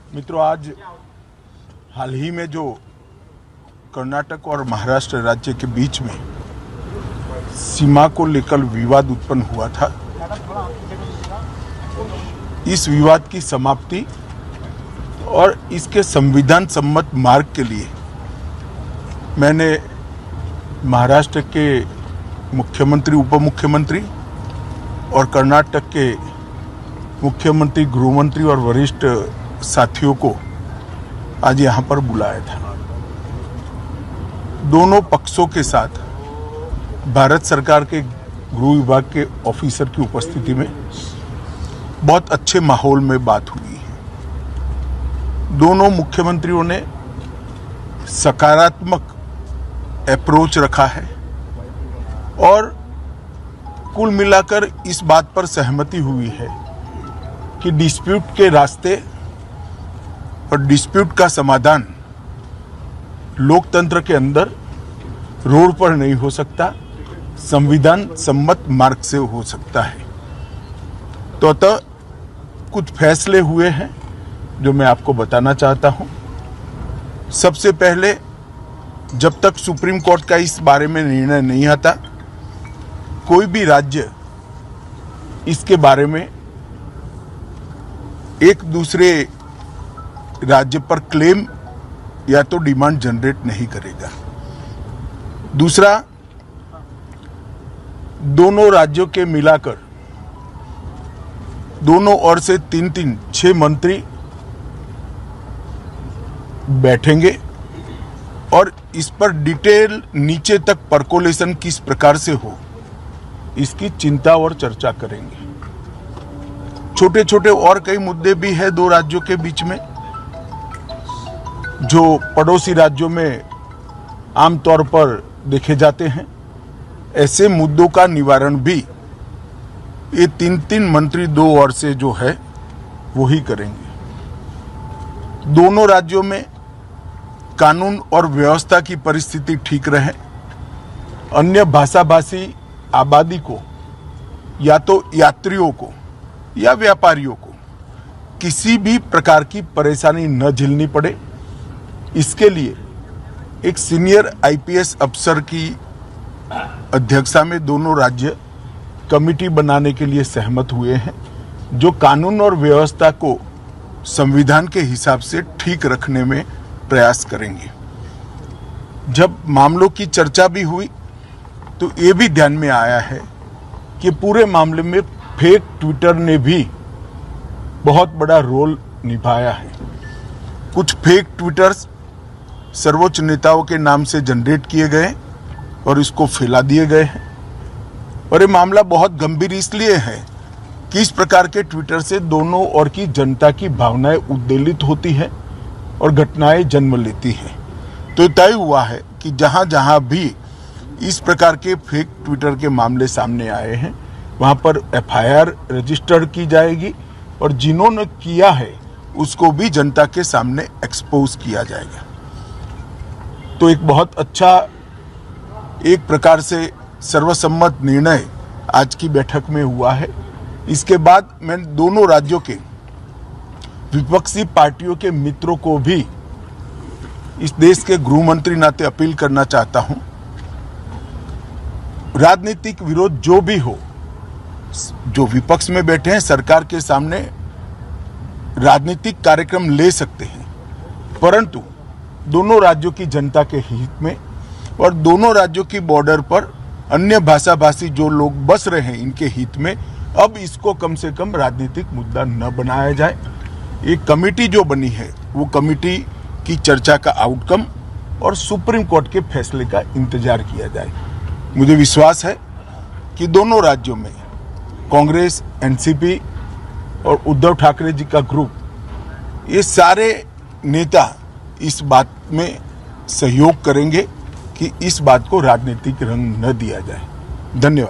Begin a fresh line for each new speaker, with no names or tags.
मित्रों, आज हाल ही में जो कर्नाटक और महाराष्ट्र राज्य के बीच में सीमा को लेकर विवाद उत्पन्न हुआ था, इस विवाद की समाप्ति और इसके संविधान सम्मत मार्ग के लिए मैंने महाराष्ट्र के मुख्यमंत्री, उप मुख्यमंत्री और कर्नाटक के मुख्यमंत्री, गृहमंत्री और वरिष्ठ साथियों को आज यहाँ पर बुलाया था। दोनों पक्षों के साथ भारत सरकार के गृह विभाग के ऑफिसर की उपस्थिति में बहुत अच्छे माहौल में बात हुई है। दोनों मुख्यमंत्रियों ने सकारात्मक अप्रोच रखा है और कुल मिलाकर इस बात पर सहमति हुई है कि डिस्प्यूट के रास्ते और डिस्प्यूट का समाधान लोकतंत्र के अंदर रोड पर नहीं हो सकता, संविधान सम्मत मार्ग से हो सकता है। तो अतः कुछ फैसले हुए हैं जो मैं आपको बताना चाहता हूं। सबसे पहले, जब तक सुप्रीम कोर्ट का इस बारे में निर्णय नहीं आता, कोई भी राज्य इसके बारे में एक दूसरे राज्य पर क्लेम या तो डिमांड जनरेट नहीं करेगा। दूसरा, दोनों राज्यों के मिलाकर दोनों ओर से 6 मंत्री बैठेंगे और इस पर डिटेल नीचे तक परकोलेशन किस प्रकार से हो, इसकी चिंता और चर्चा करेंगे। छोटे छोटे और कई मुद्दे भी हैं दो राज्यों के बीच में, जो पड़ोसी राज्यों में आमतौर पर देखे जाते हैं। ऐसे मुद्दों का निवारण भी ये 3 मंत्री दो ओर से जो है वो ही करेंगे। दोनों राज्यों में कानून और व्यवस्था की परिस्थिति ठीक रहे, अन्य भाषाभाषी आबादी को या तो यात्रियों को या व्यापारियों को किसी भी प्रकार की परेशानी न झेलनी पड़े, इसके लिए एक सीनियर आईपीएस अफसर की अध्यक्षता में दोनों राज्य कमेटी बनाने के लिए सहमत हुए हैं, जो कानून और व्यवस्था को संविधान के हिसाब से ठीक रखने में प्रयास करेंगे। जब मामलों की चर्चा भी हुई तो ये भी ध्यान में आया है कि पूरे मामले में फेक ट्विटर ने भी बहुत बड़ा रोल निभाया है। कुछ फेक ट्विटर्स सर्वोच्च नेताओं के नाम से जनरेट किए गए और इसको फैला दिए गए हैं। और ये मामला बहुत गंभीर इसलिए है कि इस प्रकार के ट्विटर से दोनों ओर की जनता की भावनाएं उद्वेलित होती हैं और घटनाएं जन्म लेती हैं। तो तय हुआ है कि जहां जहां भी इस प्रकार के फेक ट्विटर के मामले सामने आए हैं, वहां पर एफआईआर रजिस्टर की जाएगी और जिन्होंने किया है उसको भी जनता के सामने एक्सपोज किया जाएगा। तो एक बहुत अच्छा, एक प्रकार से सर्वसम्मत निर्णय आज की बैठक में हुआ है। इसके बाद मैं दोनों राज्यों के विपक्षी पार्टियों के मित्रों को भी इस देश के गृह मंत्री नाते अपील करना चाहता हूं, राजनीतिक विरोध जो भी हो, जो विपक्ष में बैठे हैं सरकार के सामने राजनीतिक कार्यक्रम ले सकते हैं, परंतु दोनों राज्यों की जनता के हित में और दोनों राज्यों की बॉर्डर पर अन्य भाषाभाषी जो लोग बस रहे हैं इनके हित में अब इसको कम से कम राजनीतिक मुद्दा न बनाया जाए। एक कमेटी जो बनी है वो कमेटी की चर्चा का आउटकम और सुप्रीम कोर्ट के फैसले का इंतजार किया जाए। मुझे विश्वास है कि दोनों राज्यों में कांग्रेस, एनसीपी और उद्धव ठाकरे जी का ग्रुप, ये सारे नेता इस बात में सहयोग करेंगे कि इस बात को राजनीतिक रंग न दिया जाए। धन्यवाद।